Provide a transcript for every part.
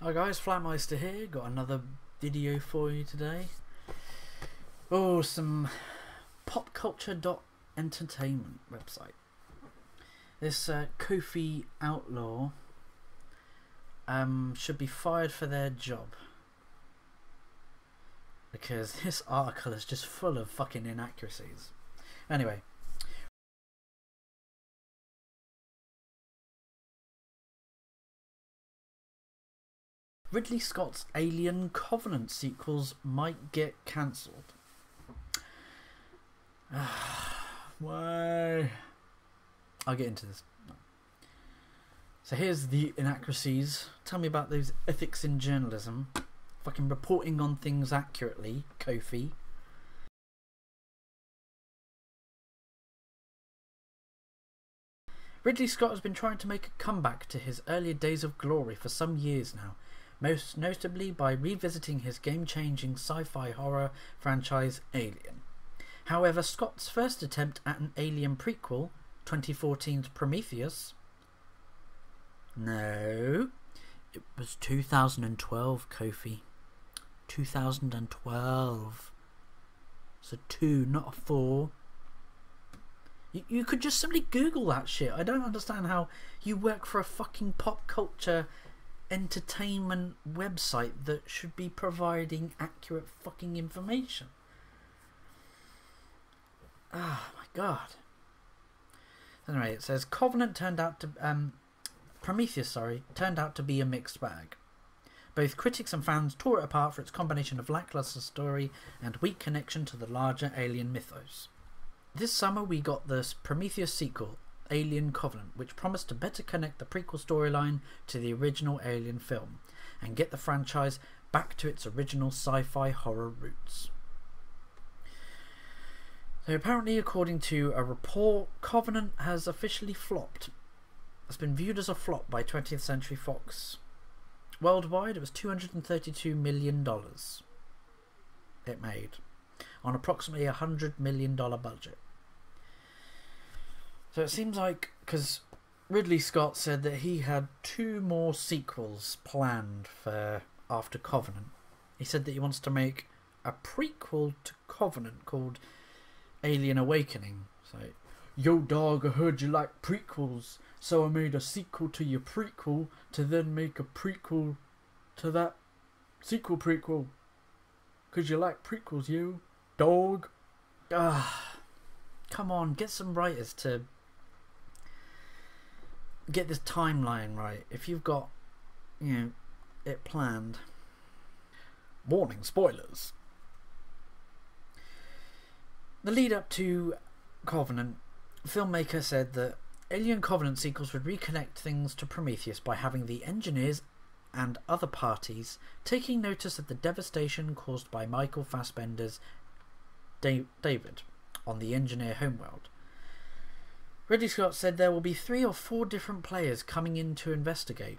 Hi guys, Flatmeister here. Got another video for you today. Oh, some popculture.entertainment website. This Kofi outlaw should be fired for their job, because this article is just full of fucking inaccuracies. Anyway, Ridley Scott's Alien Covenant sequels might get cancelled. Why? I'll get into this. So here's the inaccuracies. Tell me about those ethics in journalism. Fucking reporting on things accurately, Kofi. Ridley Scott has been trying to make a comeback to his earlier days of glory for some years now, most notably by revisiting his game-changing sci-fi horror franchise Alien. However, Scott's first attempt at an Alien prequel, 2014's Prometheus... No, it was 2012, Kofi. 2012. It's a 2, not a 4. You could just simply Google that shit. I don't understand how you work for a fucking pop culture entertainment website that should be providing accurate fucking information. Oh my god. Anyway, it says Prometheus turned out to be a mixed bag. Both critics and fans tore it apart for its combination of lackluster story and weak connection to the larger Alien mythos. This summer we got the Prometheus sequel, Alien Covenant, which promised to better connect the prequel storyline to the original Alien film and get the franchise back to its original sci-fi horror roots. So apparently, according to a report, Covenant has officially flopped. It's been viewed as a flop by 20th Century Fox. Worldwide, it was $232 million it made on approximately a $100 million budget. So it seems like, because Ridley Scott said that he had 2 more sequels planned for after Covenant. He said that he wants to make a prequel to Covenant called Alien Awakening. So, yo dog, I heard you like prequels, so I made a sequel to your prequel to then make a prequel to that sequel prequel. Cause you like prequels, you dog. Come on, get some writers to get this timeline right. If you've got, it planned. Warning, spoilers. The lead up to Covenant, the filmmaker said that Alien Covenant sequels would reconnect things to Prometheus by having the engineers and other parties taking notice of the devastation caused by Michael Fassbender's David on the engineer homeworld. Ridley Scott said there will be 3 or 4 different players coming in to investigate,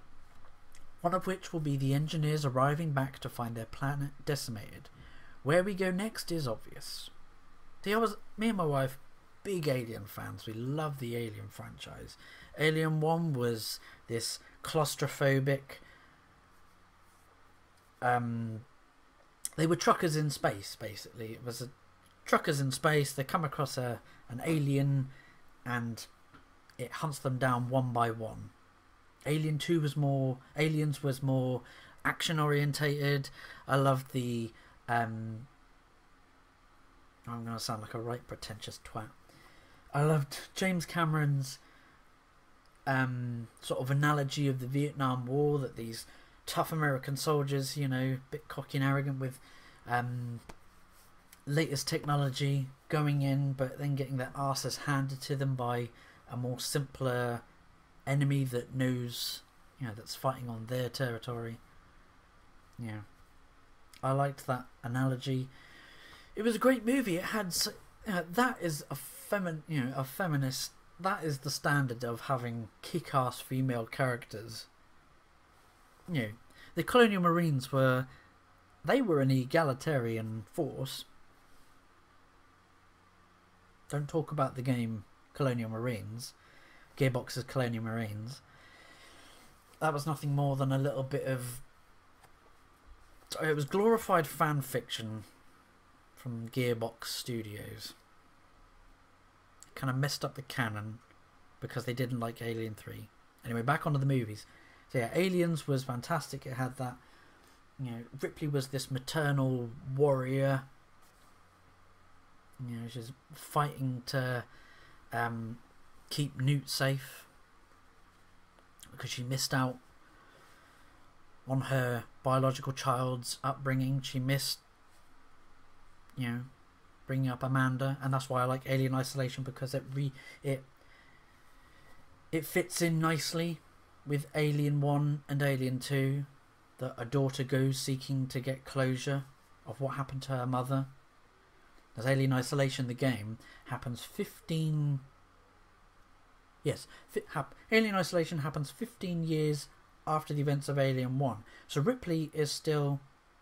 one of which will be the engineers arriving back to find their planet decimated. Where we go next is obvious. See, me and my wife, big Alien fans. We love the Alien franchise. Alien 1 was this claustrophobic... they were truckers in space, basically. It was truckers in space. They come across an alien and it hunts them down one by one. Alien 2 was more... Aliens was more action-orientated. I loved the... I'm going to sound like a right pretentious twat. I loved James Cameron's sort of analogy of the Vietnam War, that these tough American soldiers, a bit cocky and arrogant with latest technology going in, but then getting their asses handed to them by a more simpler enemy that knows, that's fighting on their territory. Yeah, I liked that analogy. It was a great movie. It had, that is a feminist. That is the standard of having kick-ass female characters. The Colonial Marines were an egalitarian force. Don't talk about the game Colonial Marines, Gearbox's Colonial Marines. That was nothing more than a little bit of It was glorified fan fiction from Gearbox Studios. Kind of messed up the canon because they didn't like Alien 3. Anyway, back onto the movies. So yeah, Aliens was fantastic. It had that, you know, Ripley was this maternal warrior. You know, she's fighting to keep Newt safe because she missed out on her biological child's upbringing. She missed, you know, bringing up Amanda, and that's why I like Alien Isolation, because it fits in nicely with Alien 1 and Alien 2, that a daughter goes seeking to get closure of what happened to her mother. As Alien Isolation, the game, happens 15... Yes, Alien Isolation happens 15 years after the events of Alien 1. So Ripley is still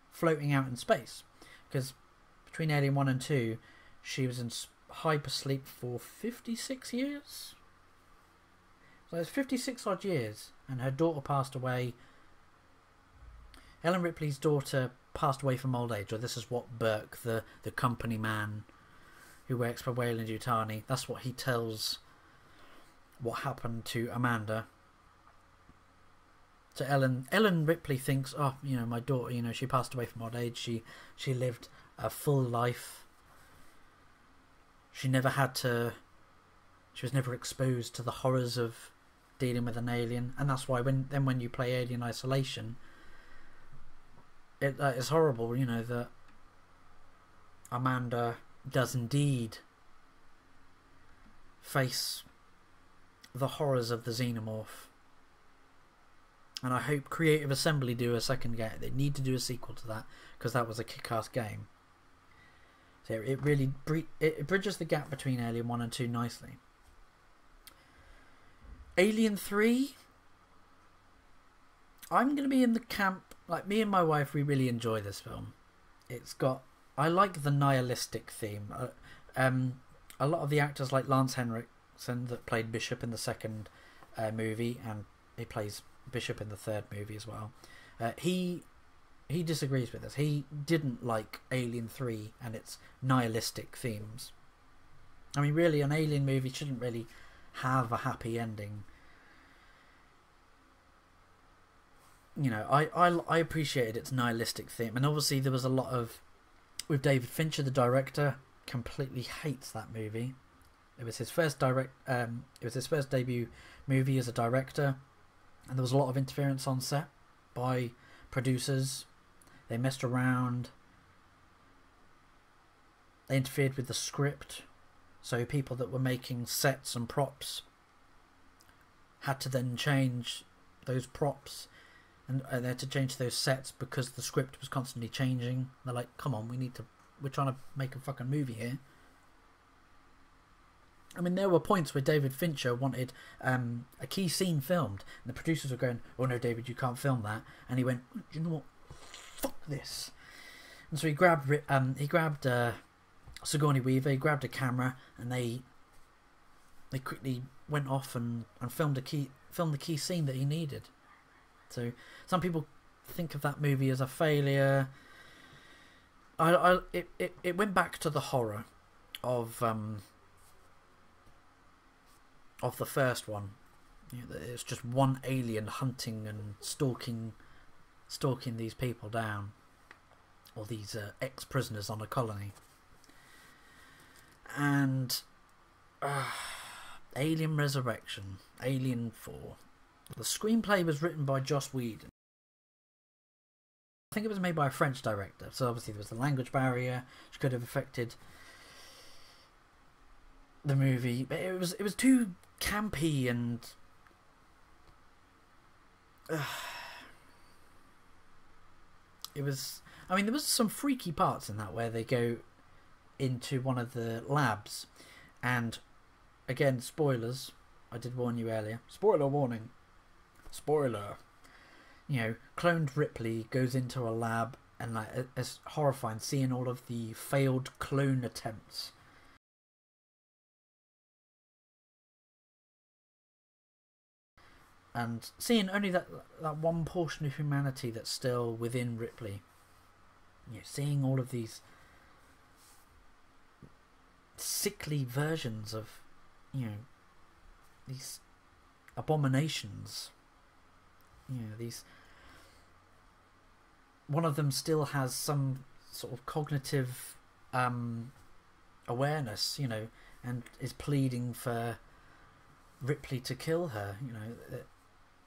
floating out in space, because between Alien 1 and 2, she was in hypersleep for 56 years? So it's 56 odd years, and her daughter passed away. Ellen Ripley's daughter passed away from old age, or this is what Burke, the company man who works for Weyland-Yutani, that's what he tells what happened to Amanda. So Ellen Ripley thinks, oh, you know, my daughter, you know, she passed away from old age. She lived a full life. She was never exposed to the horrors of dealing with an alien, and that's why when you play Alien Isolation, it's horrible, you know, that Amanda does indeed face the horrors of the Xenomorph. And I hope Creative Assembly do a second game. They need to do a sequel to that, because that was a kick-ass game. So it really it bridges the gap between Alien 1 and 2 nicely. Alien 3, I'm going to be in the camp, like me and my wife, we really enjoy this film. I like the nihilistic theme. A lot of the actors, like Lance Henriksen, that played Bishop in the second movie, and he plays Bishop in the third movie as well. He disagrees with us. He didn't like Alien 3 and its nihilistic themes. I mean, really, an Alien movie shouldn't really have a happy ending. You know, I appreciated its nihilistic theme, and obviously there was a lot of, with David Fincher, the director, completely hates that movie. It was his first debut movie as a director, and there was a lot of interference on set by producers. They messed around. They interfered with the script, so people that were making sets and props had to then change those props, and they had to change those sets because the script was constantly changing. They're like, come on, we're trying to make a fucking movie here. I mean, there were points where David Fincher wanted a key scene filmed, and the producers were going, oh no, David, you can't film that. And he went, you know what, fuck this. And so he grabbed Sigourney Weaver, he grabbed a camera, and they quickly went off and filmed the key scene that he needed. So some people think of that movie as a failure. It went back to the horror of the first one. You know, it's just one alien hunting and stalking these people down, or these ex-prisoners on a colony. And Alien Resurrection, Alien 4. The screenplay was written by Joss Whedon. I think it was made by a French director, so obviously there was the language barrier, which could have affected the movie. But it was too campy, and it was. I mean, there was some freaky parts in that where they go into one of the labs, and again, spoilers. I did warn you earlier. Spoiler warning. Spoiler. You know, cloned Ripley goes into a lab, and like it's horrifying seeing all of the failed clone attempts. And seeing only that one portion of humanity that's still within Ripley. seeing all of these sickly versions of, these abominations. These. One of them still has some sort of cognitive awareness, and is pleading for Ripley to kill her.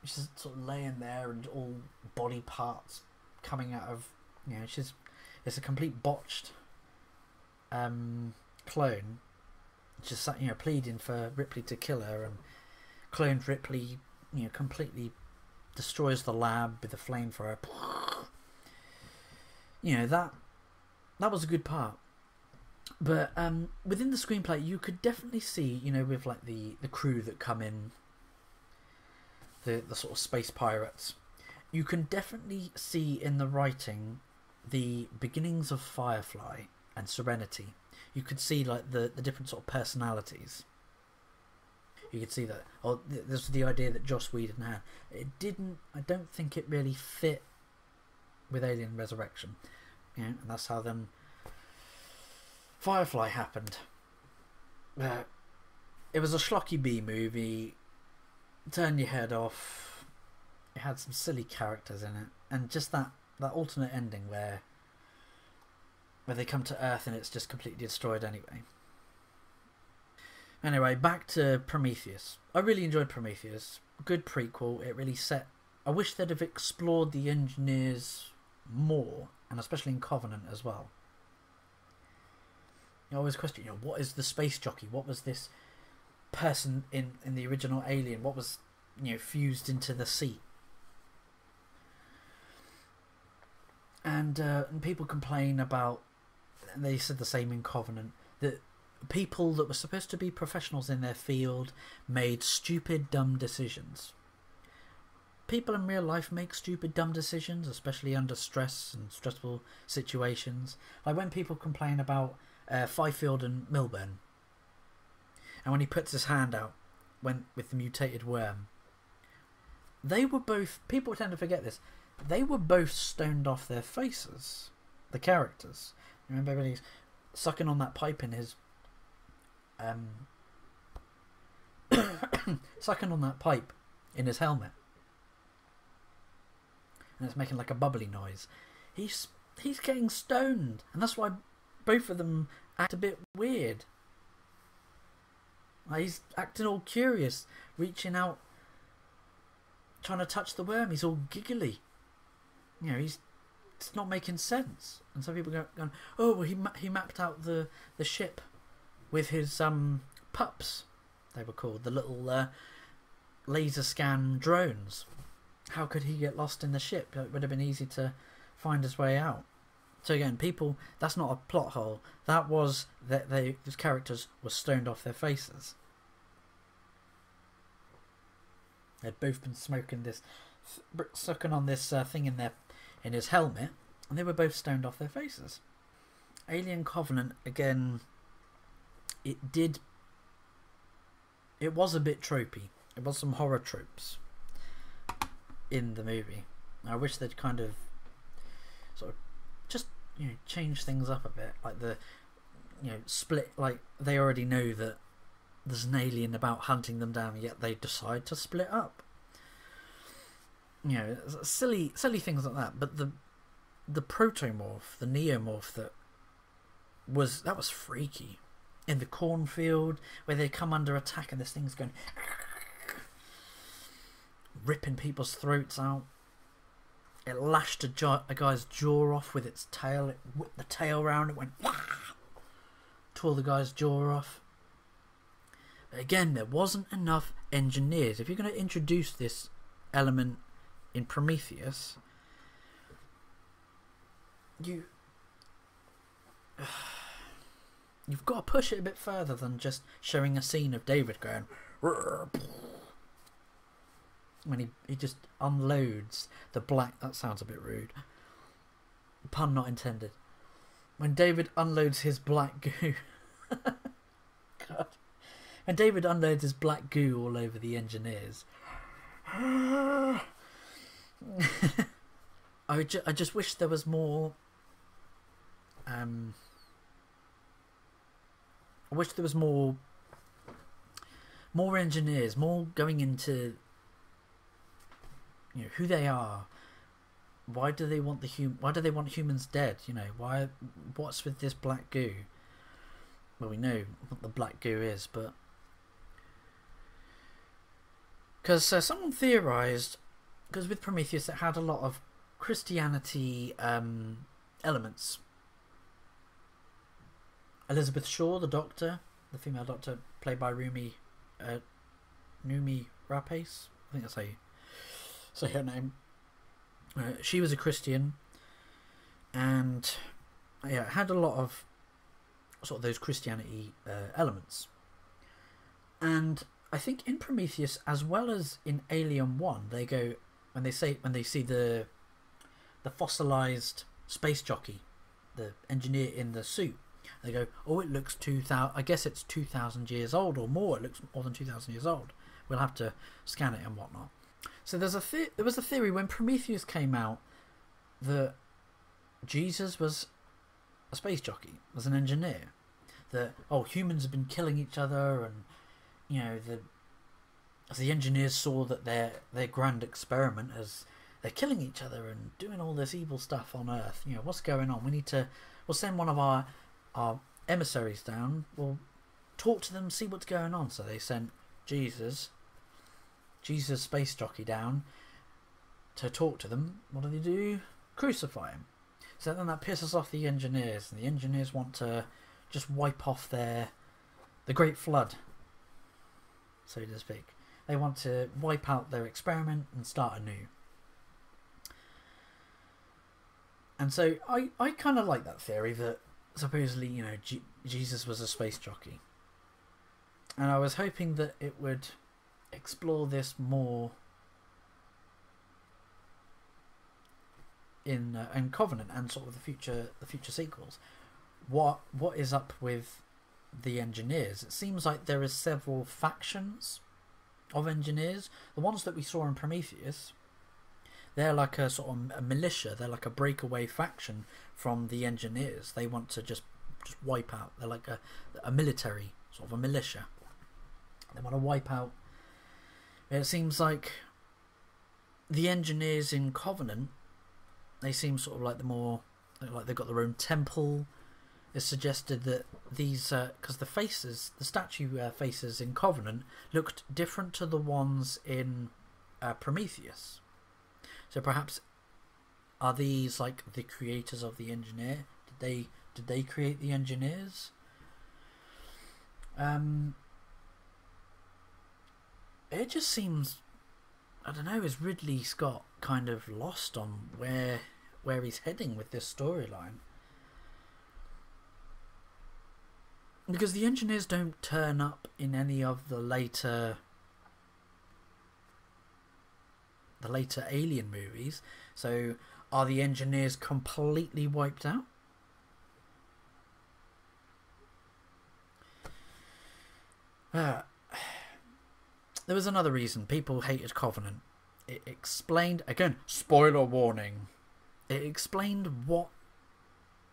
She's sort of laying there and all body parts coming out of, it's a complete botched clone. Just pleading for Ripley to kill her, and cloned Ripley, completely destroys the lab with a flamethrower. That was a good part. But within the screenplay, you could definitely see, with like the crew that come in, the sort of space pirates, you can definitely see in the writing the beginnings of Firefly and Serenity. You could see like the different sort of personalities. You could see that. Oh, this was the idea that Joss Whedon had. It didn't. I don't think it really fit with Alien Resurrection. And that's how then Firefly happened. It was a schlocky B movie. Turn your head off. It had some silly characters in it, and just that alternate ending where they come to Earth and it's just completely destroyed anyway. Anyway, back to Prometheus. I really enjoyed Prometheus. Good prequel. It really set. I wish they'd have explored the engineers more, and especially in Covenant as well. I always question, what is the space jockey? What was this person in the original Alien? What was, fused into the seat? And people complain about, and they said the same in Covenant, that people that were supposed to be professionals in their field made stupid, dumb decisions. People in real life make stupid, dumb decisions, especially under stress and stressful situations. Like when people complain about Fifield and Milburn, and when he puts his hand out with the mutated worm, they were both, people tend to forget this, they were both stoned off their faces, the characters. Remember when he's sucking on that pipe in his sucking on that pipe in his helmet, and it's making like a bubbly noise. He's getting stoned, and that's why both of them act a bit weird. Like he's acting all curious, reaching out, trying to touch the worm. He's all giggly. It's not making sense. And some people going, oh, well, he mapped out the ship with his pups. They were called the little laser scan drones. How could he get lost in the ship? It would have been easy to find his way out. So again, people, that's not a plot hole. That was that these characters were stoned off their faces. They'd both been smoking this, sucking on this thing in his helmet, and they were both stoned off their faces. Alien Covenant, again, it was a bit tropey. It was some horror tropes in the movie. I wish they'd kind of sort of just change things up a bit, like the split, like they already know that there's an alien about hunting them down, yet they decide to split up. Silly things like that. But the protomorph, the neomorph, that was freaky. In the cornfield where they come under attack and this thing's going ripping people's throats out. It lashed a guy's jaw off with its tail. It whipped the tail round. It went tore the guy's jaw off. But again, there wasn't enough engineers. If you're going to introduce this element in Prometheus, you've got to push it a bit further than just showing a scene of David going when he just unloads the black. That sounds a bit rude. Pun not intended. When David unloads his black goo. God. When David unloads his black goo all over the engineers. I just wish there was more I wish there was more engineers, more going into, you know, who they are. Why do they want why do they want humans dead? You know, why? What's with this black goo? Well, we know what the black goo is, but because someone theorized, because with Prometheus it had a lot of Christianity elements. Elizabeth Shaw, the doctor, the female doctor, played by Numi Rapace, I think that's how you say her name. She was a Christian, and yeah, it had a lot of sort of those Christianity elements. And I think in Prometheus, as well as in Alien 1, they go when they see the fossilized space jockey, the engineer in the suit. They go, oh, it looks 2,000. I guess it's 2,000 years old or more. It looks more than 2,000 years old. We'll have to scan it and whatnot. So there was a theory when Prometheus came out that Jesus was a space jockey, was an engineer. That humans have been killing each other, and you know as the engineers saw that their grand experiment as they're killing each other and doing all this evil stuff on Earth. You know, what's going on? We'll send one of our emissaries down. We'll talk to them, see what's going on. So they sent Jesus space jockey down to talk to them. What do? Crucify him. So then that pisses off the engineers, and the engineers want to just wipe off the Great Flood, so to speak. They want to wipe out their experiment and start anew. And so I kind of like that theory that supposedly, you know, Jesus was a space jockey. And I was hoping that it would explore this more in Covenant and sort of the future sequels. What is up with the engineers? It seems like there is several factions of engineers. The ones that we saw in Prometheus, they're like a sort of a militia. They're like a breakaway faction from the engineers. They want to just wipe out. They're like a military, sort of a militia. They want to wipe out. It seems like the engineers in Covenant, they seem sort of like like they've got their own temple. It's suggested that these, because the statue faces in Covenant looked different to the ones in Prometheus. So perhaps are these like the creators of the engineer? Did they create the engineers? It just seems, I don't know, is Ridley Scott kind of lost on where he's heading with this storyline? Because the engineers don't turn up in any of the later Alien movies. So are the engineers completely wiped out? There was another reason people hated Covenant. It explained, again, spoiler warning, it explained what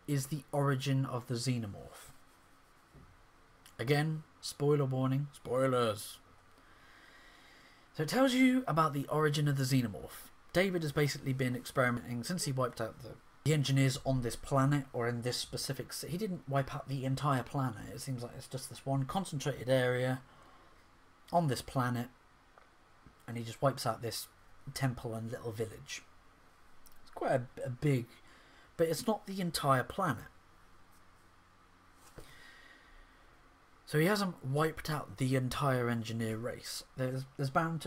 is the origin of the Xenomorph. Again, spoiler warning, spoilers. So it tells you about the origin of the Xenomorph. David has basically been experimenting since he wiped out the engineers on this planet, or in this specific city. He didn't wipe out the entire planet. It seems like it's just this one concentrated area on this planet, and he just wipes out this temple and little village. It's quite a big, but it's not the entire planet. So he hasn't wiped out the entire engineer race. They're bound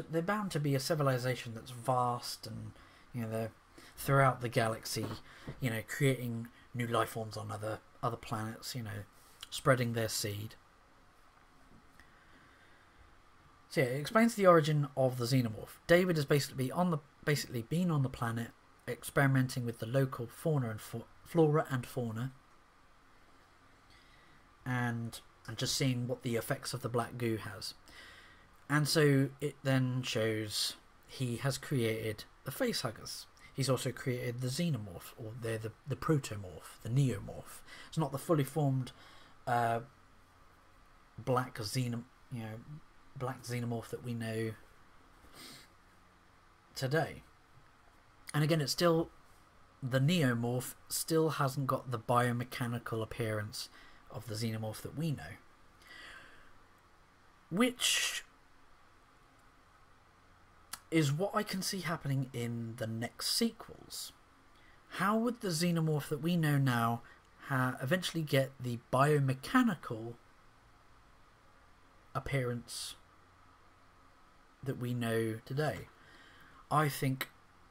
to be a civilization that's vast, and you know they're throughout the galaxy, you know, creating new life forms on other planets, you know, spreading their seed. So yeah, it explains the origin of the Xenomorph. David has basically been on the planet, experimenting with the local flora and fauna, and just seeing what the effects of the black goo has. And so it then shows he has created the facehuggers. he's also created the Xenomorph, or they're the protomorph, the neomorph. It's not the fully formed black xenomorph that we know today. And again, it's still, the neomorph still hasn't got the biomechanical appearance of the xenomorph that we know, which is what I can see happening in the next sequels. How would the xenomorph that we know now eventually get the biomechanical appearance that we know today? I think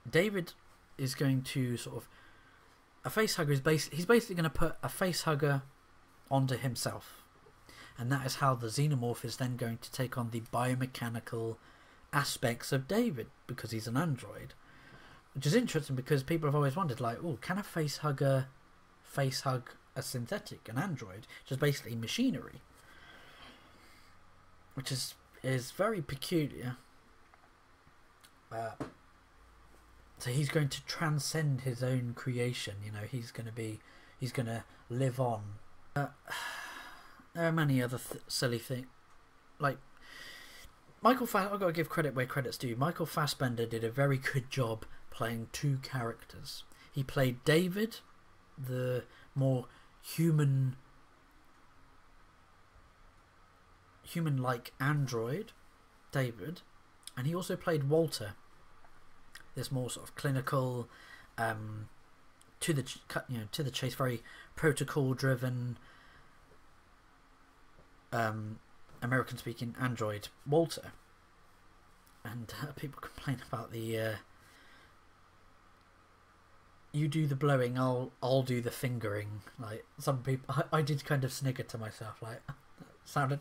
David is going to sort of, a facehugger is he's basically going to put a facehugger onto himself, and that is how the xenomorph is then going to take on the biomechanical aspects of David, because he's an android. Which is interesting, because people have always wondered, like, oh, can a facehugger facehug a synthetic, an android, which is basically machinery, which is very peculiar. So he's going to transcend his own creation. You know, he's going to live on. There are many other silly things, like I've got to give credit where credit's due. Michael Fassbender did a very good job playing two characters. He played David, the more human-like android, David, and he also played Walter, this more sort of clinical, to the chase, very protocol-driven, American-speaking android, Walter. And people complain about the you do the blowing, I'll do the fingering. Like, some people, I did kind of snigger to myself, like, sounded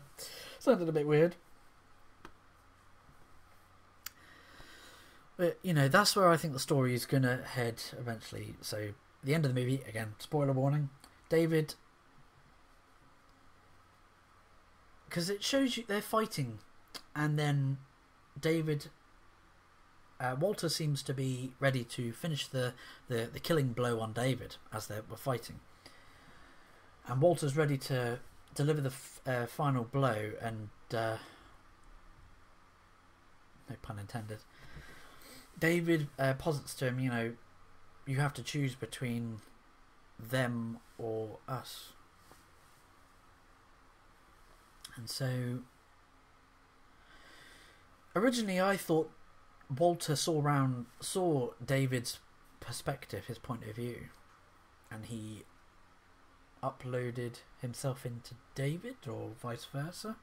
a bit weird. But, you know, that's where I think the story is going to head eventually. So, the end of the movie, again, spoiler warning, David, because it shows you they're fighting, and then David, Walter seems to be ready to finish the killing blow on David as they were fighting, and Walter's ready to deliver the final blow, and no pun intended, David posits to him, you know, you have to choose between them or us. And so, originally I thought Walter saw David's perspective, his point of view, and he uploaded himself into David, or vice versa.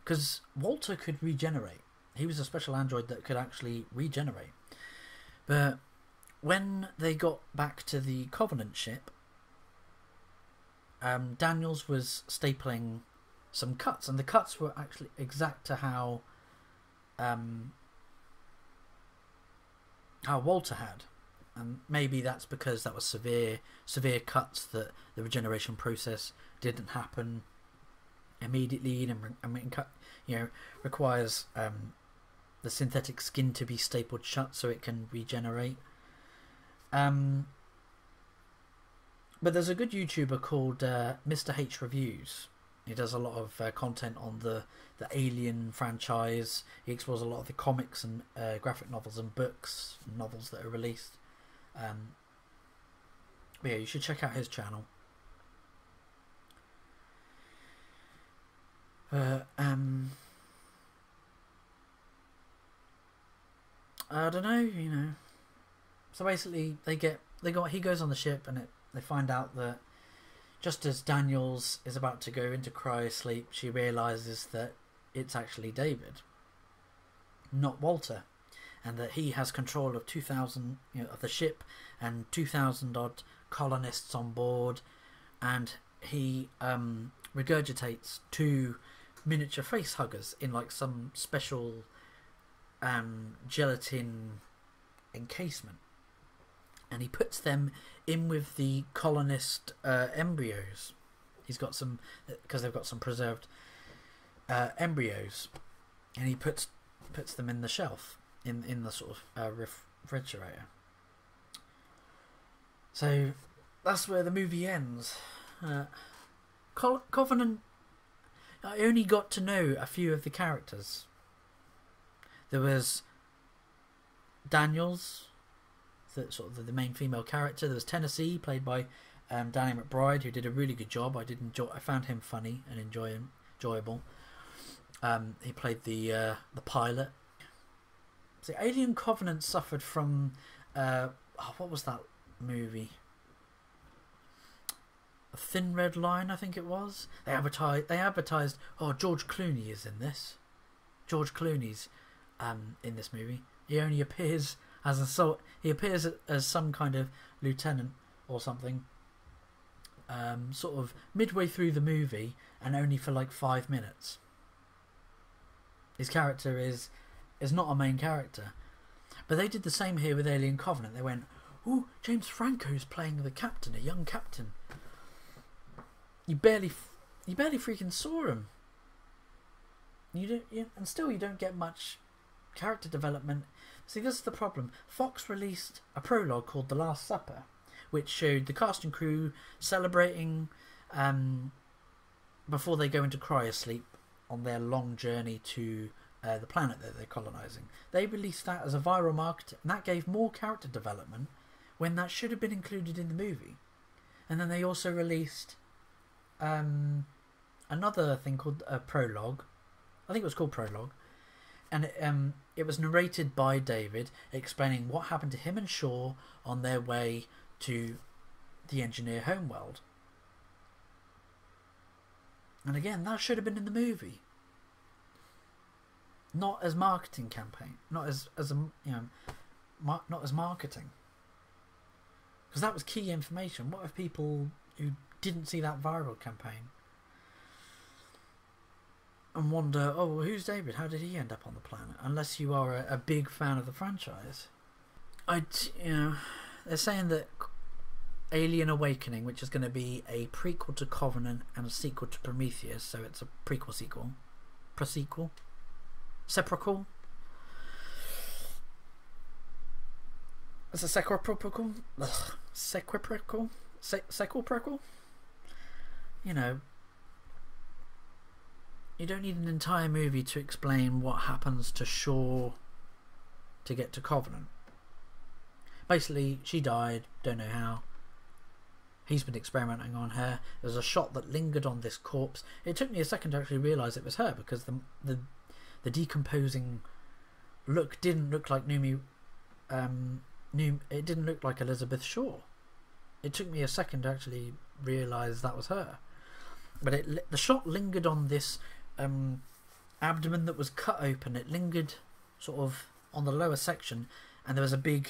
Because Walter could regenerate. He was a special android that could actually regenerate. But when they got back to the Covenant ship, Daniels was stapling some cuts, and the cuts were actually exact to how Walter had, and maybe that's because that was severe cuts, that the regeneration process didn't happen immediately, and requires the synthetic skin to be stapled shut so it can regenerate. But there's a good YouTuber called Mr. H Reviews. He does a lot of content on the Alien franchise. He explores a lot of the comics and graphic novels and books and novels that are released. But yeah, you should check out his channel. I don't know, you know. So basically, he goes on the ship, and they find out that just as Daniels is about to go into cryosleep, she realizes that it's actually David, not Walter, and that he has control of 2,000, of the ship and 2,000 odd colonists on board, and he regurgitates two miniature face huggers in like some special gelatin encasement, and he puts them in with the colonist embryos. He's got some, because they've got some preserved embryos, and he puts them in the shelf in the sort of refrigerator. So that's where the movie ends. Covenant, I only got to know a few of the characters. There was Daniels, the main female character. There was Tennessee, played by Danny McBride, who did a really good job. I found him funny and enjoyable. He played the pilot. So Alien Covenant suffered from what was that movie? A Thin Red Line, I think it was. They advertised. Oh, George Clooney is in this. George Clooney's in this movie. He only appears as He appears as some kind of lieutenant or something. Sort of midway through the movie, and only for like 5 minutes. His character is not a main character. But they did the same here with Alien Covenant. They went, "Ooh, James Franco's playing the captain, a young captain." You barely freaking saw him. And still you don't get much character development. See, this is the problem. Fox released a prologue called The Last Supper, which showed the cast and crew celebrating before they go into cryosleep on their long journey to the planet that they're colonising. They released that as a viral marketing, and that gave more character development when that should have been included in the movie. And then they also released another thing called a prologue. I think it was called Prologue. And it was narrated by David, explaining what happened to him and Shaw on their way to the engineer homeworld. And again, that should have been in the movie, not as marketing campaign, not as marketing, because that was key information. What if people who didn't see that viral campaign and wonder, oh, well, who's David? How did he end up on the planet? Unless you are a big fan of the franchise. They're saying that Alien Awakening, which is going to be a prequel to Covenant and a sequel to Prometheus, so it's a prequel-sequel. Prequel? Sequel? It's a sequel-prequel? Sequel-prequel? Sequel-prequel? You don't need an entire movie to explain what happens to Shaw to get to Covenant. Basically, she died, don't know how. He's been experimenting on her. There's a shot that lingered on this corpse. It took me a second to actually realise it was her, because the decomposing look didn't look like it didn't look like Elizabeth Shaw. It took me a second to actually realise that was her. But the shot lingered on this abdomen that was cut open. It lingered sort of on the lower section, and there was there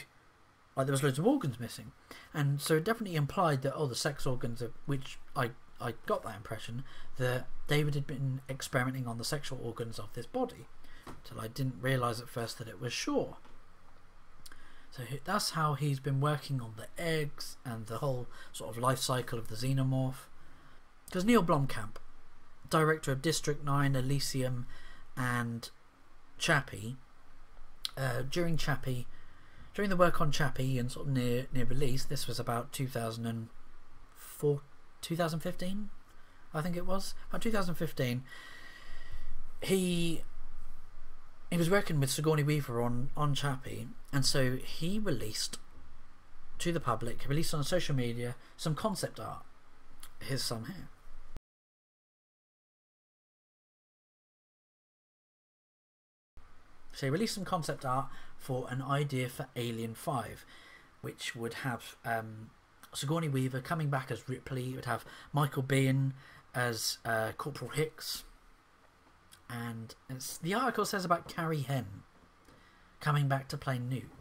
was loads of organs missing, and so it definitely implied that the sex organs, which I got that impression that David had been experimenting on the sexual organs of this body, till I didn't realise at first that it was Shaw. So that's how he's been working on the eggs and the whole sort of life cycle of the Xenomorph. Because Neil Blomkamp, director of District 9, Elysium and Chappie, during the work on Chappie and sort of near release, this was about 2015, I think it was, about 2015, he was working with Sigourney Weaver on Chappie, and so he released to the public, released on social media, some concept art. Here's some here. So he released some concept art for an idea for Alien 5, which would have Sigourney Weaver coming back as Ripley. It would have Michael Biehn as Corporal Hicks. And the article says about Carrie Henn coming back to play Newt.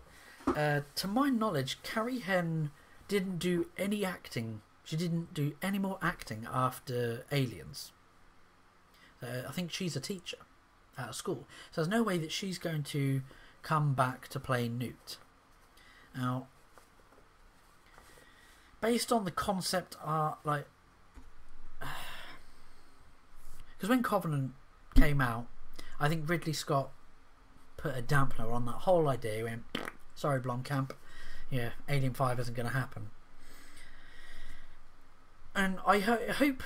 To my knowledge, Carrie Henn didn't do any acting. She didn't do any more acting after Aliens. I think she's a teacher at a school, so there's no way that she's going to come back to play Newt. Now, based on the concept art, because when Covenant came out, I think Ridley Scott put a dampener on that whole idea. He went, sorry Blomkamp, Alien 5 isn't going to happen. And I hope,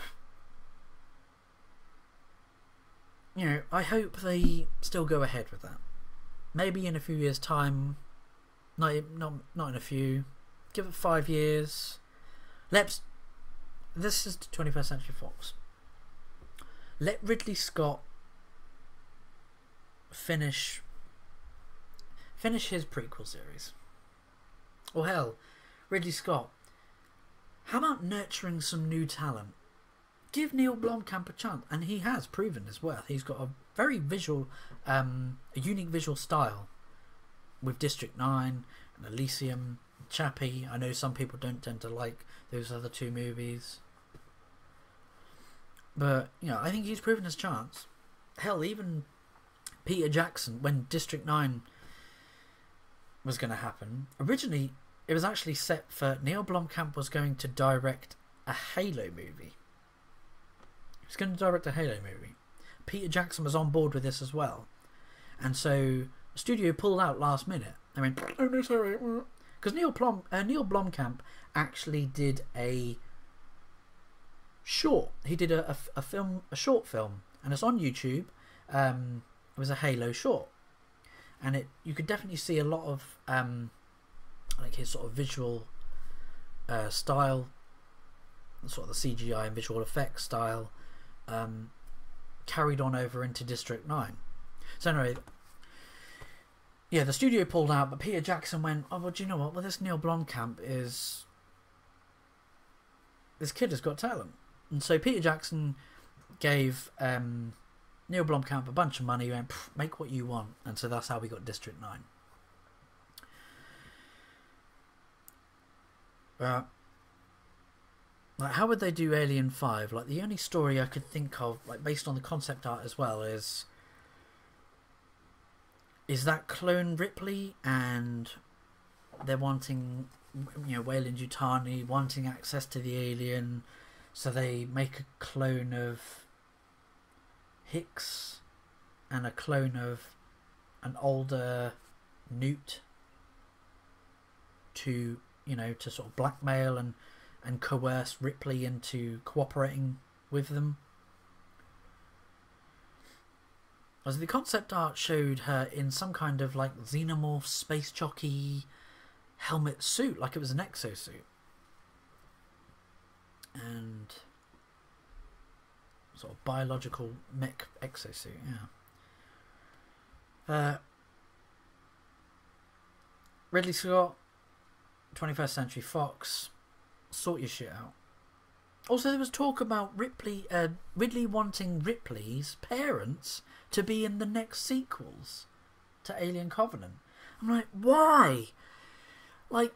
I hope they still go ahead with that. Maybe in a few years' time. Not in a few. Give it 5 years. This is the 21st Century Fox. Let Ridley Scott finish his prequel series. Or hell, Ridley Scott, how about nurturing some new talent? Give Neil Blomkamp a chance, and he has proven as well. He's got a very visual, a unique visual style with District 9 and Elysium, Chappie. I know some people don't tend to like those other two movies, but I think he's proven his chance. Hell, even Peter Jackson, when District 9 was going to happen, originally it was actually set for Neil Blomkamp was going to direct a Halo movie. He was going to direct a Halo movie. Peter Jackson was on board with this as well, and so the studio pulled out last minute. I mean, oh no, sorry, because Neil Blomkamp actually did a short. He did a short film, and it's on YouTube. It was a Halo short, and you could definitely see a lot of like his sort of visual style, sort of the CGI and visual effects style, carried on over into District 9. So anyway, yeah, the studio pulled out, but Peter Jackson went, oh, well, do you know what? Well, this Neil Blomkamp this kid has got talent. And so Peter Jackson gave Neil Blomkamp a bunch of money. He went, make what you want. And so that's how we got District 9. Like, how would they do Alien 5? Like, the only story I could think of, like, based on the concept art as well, is that clone Ripley, and they're wanting, Weyland Yutani wanting access to the alien, so they make a clone of Hicks and a clone of an older Newt to sort of blackmail and coerce Ripley into cooperating with them. As the concept art showed her in some kind of like Xenomorph space jockey helmet suit, like it was an exosuit, and sort of biological mech exosuit. Ridley Scott, 21st Century Fox, sort your shit out. Also, there was talk about Ridley wanting Ripley's parents to be in the next sequels to Alien Covenant. I'm like, why? Like,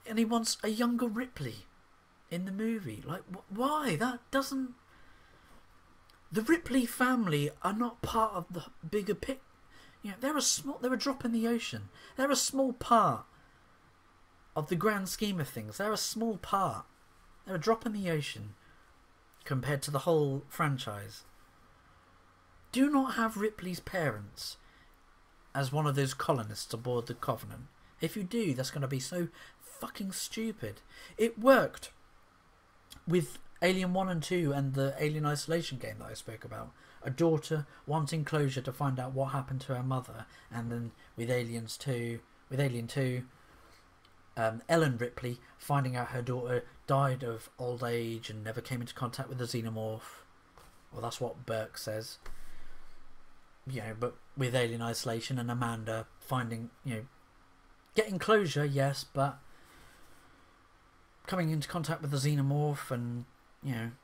and he wants a younger Ripley in the movie. Like, why? That doesn't... The Ripley family are not part of the bigger picture. They're a drop in the ocean. They're a small part of the grand scheme of things. They're a small part. They're a drop in the ocean compared to the whole franchise. Do not have Ripley's parents as one of those colonists aboard the Covenant. If you do, that's going to be so fucking stupid. It worked with Alien 1 and 2 and the Alien Isolation game that I spoke about. A daughter wanting closure to find out what happened to her mother, and then with Alien 2, Ellen Ripley finding out her daughter died of old age and never came into contact with the Xenomorph. Well, that's what Burke says. But with Alien Isolation and Amanda finding, getting closure, yes, but coming into contact with the Xenomorph and,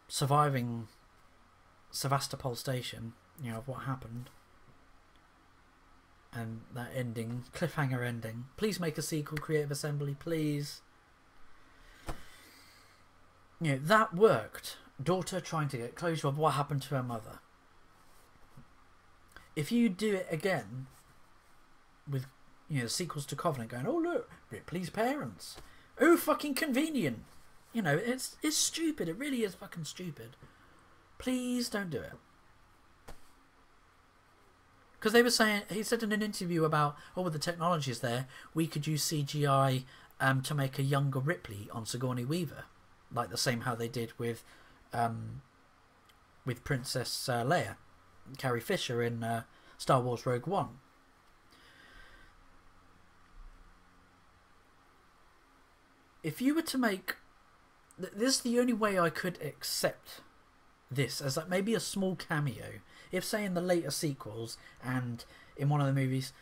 surviving Sevastopol Station, of what happened. And that ending, cliffhanger ending. Please make a sequel, Creative Assembly, please. That worked. Daughter trying to get closure of what happened to her mother. If you do it again with, sequels to Covenant going, oh look, Ripley's parents. Oh, fucking convenient. It's stupid. It really is fucking stupid. Please don't do it. Because they were saying, he said in an interview about, with the technologies there, we could use CGI to make a younger Ripley on Sigourney Weaver. like the same how they did with Princess Leia, Carrie Fisher in Star Wars Rogue One. If you were to make... This is the only way I could accept this, as like maybe a small cameo. If, say, in the later sequels and in one of the movies,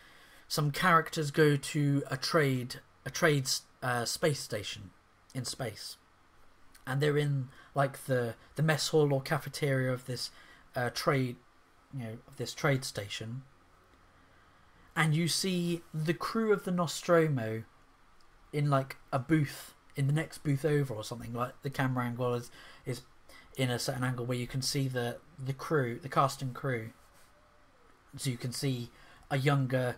some characters go to a trade space station in space, and they're in like the mess hall or cafeteria of this trade station, and you see the crew of the Nostromo in like a booth, in the next booth over or something, like the camera angle is in a certain angle where you can see the crew, the cast and crew, so you can see a younger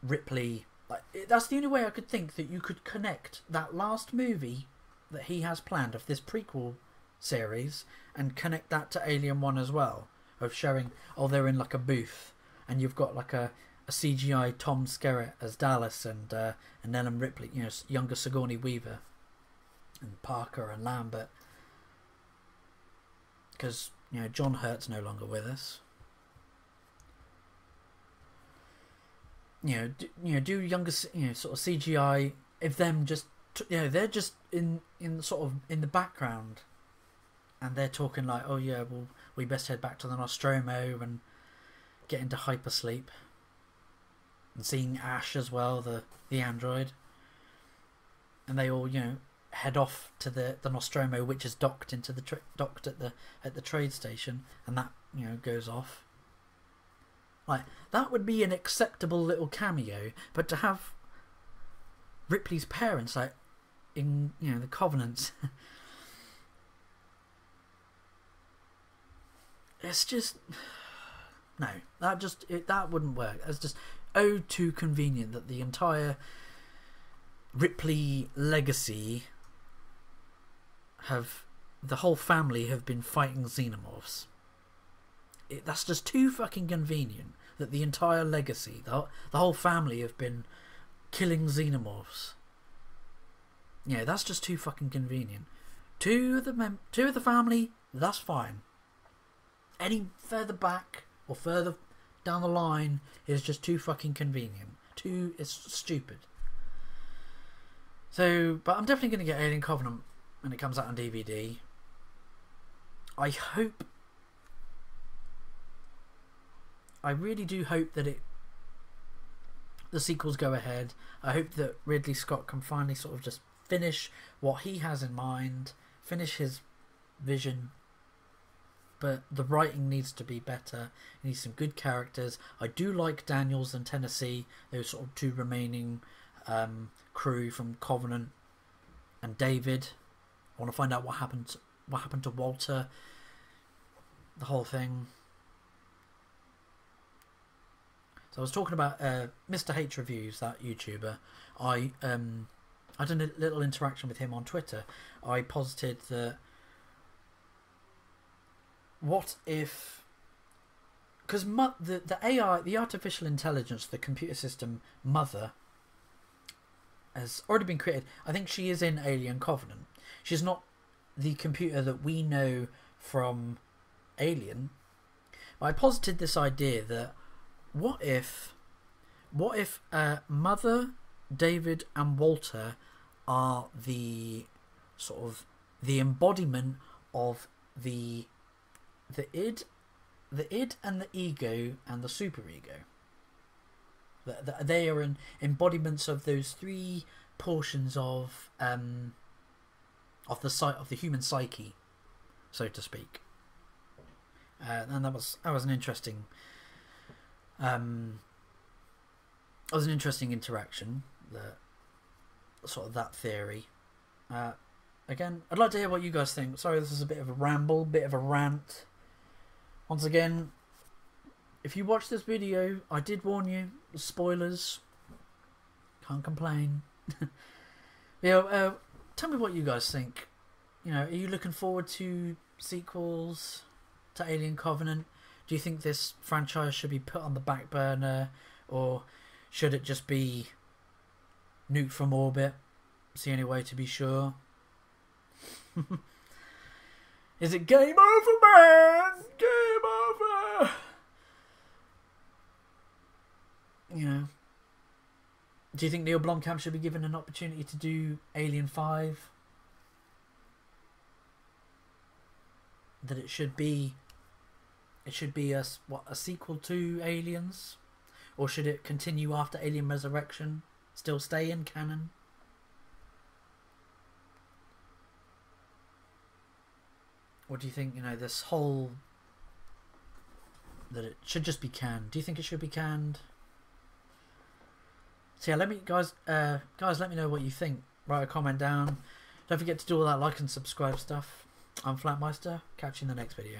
Ripley. Like, that's the only way I could think that you could connect that last movie that he has planned of this prequel series and connect that to Alien 1 as well, of showing, oh, they're in like a booth and you've got like a CGI Tom Skerritt as Dallas and Ellen Ripley, you know, younger Sigourney Weaver and Parker and Lambert, because, you know, John Hurt's no longer with us. Do younger, sort of CGI of them just, they're just in sort of in the background, and they're talking like, oh yeah, well, we best head back to the Nostromo and get into hypersleep, and seeing Ash as well, the android, and they all head off to the Nostromo, which is docked at the trade station, and that goes off. Like, that would be an acceptable little cameo, but to have Ripley's parents like in the Covenants, it's just no. That wouldn't work. It's just too convenient that the entire Ripley legacy the whole family have been fighting xenomorphs. That's just too fucking convenient that the entire legacy, the whole family have been killing xenomorphs. Yeah, that's just too fucking convenient. Two of the family, that's fine. Any further back or further down the line is just too fucking convenient. It's stupid. So, but I'm definitely going to get Alien Covenant when it comes out on DVD. I really do hope that the sequels go ahead. I hope that Ridley Scott can finally sort of just finish what he has in mind, finish his vision. But the writing needs to be better. It needs some good characters. I do like Daniels and Tennessee, those sort of two remaining crew from Covenant, and David. I want to find out what happened to Walter. The whole thing. So I was talking about Mr. H Reviews, that YouTuber. I did a little interaction with him on Twitter. I posited that, what if, because the AI, the artificial intelligence, the computer system Mother, has already been created. I think she is in Alien Covenant. She's not the computer that we know from Alien. I posited this idea that what if Mother, David and Walter are the sort of the embodiment of the id and the ego and the superego. They are embodiments of those three portions of the human psyche, so to speak. And that was an interesting interaction. That theory. Again, I'd like to hear what you guys think. Sorry, this is a bit of a ramble, bit of a rant. Once again, if you watch this video, I did warn you. Spoilers. Can't complain. Tell me what you guys think. Are you looking forward to sequels to Alien Covenant? Do you think this franchise should be put on the back burner, or should it just be nuked from orbit? It's the only way to be sure. Is it game over, man? Game over. You know. Do you think Neil Blomkamp should be given an opportunity to do Alien 5? That it should be a sequel to Aliens? Or should it continue after Alien Resurrection? Still stay in canon? Or do you think, you know, this whole... that it should just be canned? Do you think it should be canned? So yeah, let me... Guys, let me know what you think. Write a comment down. Don't forget to do all that like and subscribe stuff. I'm Flatmeister. Catch you in the next video.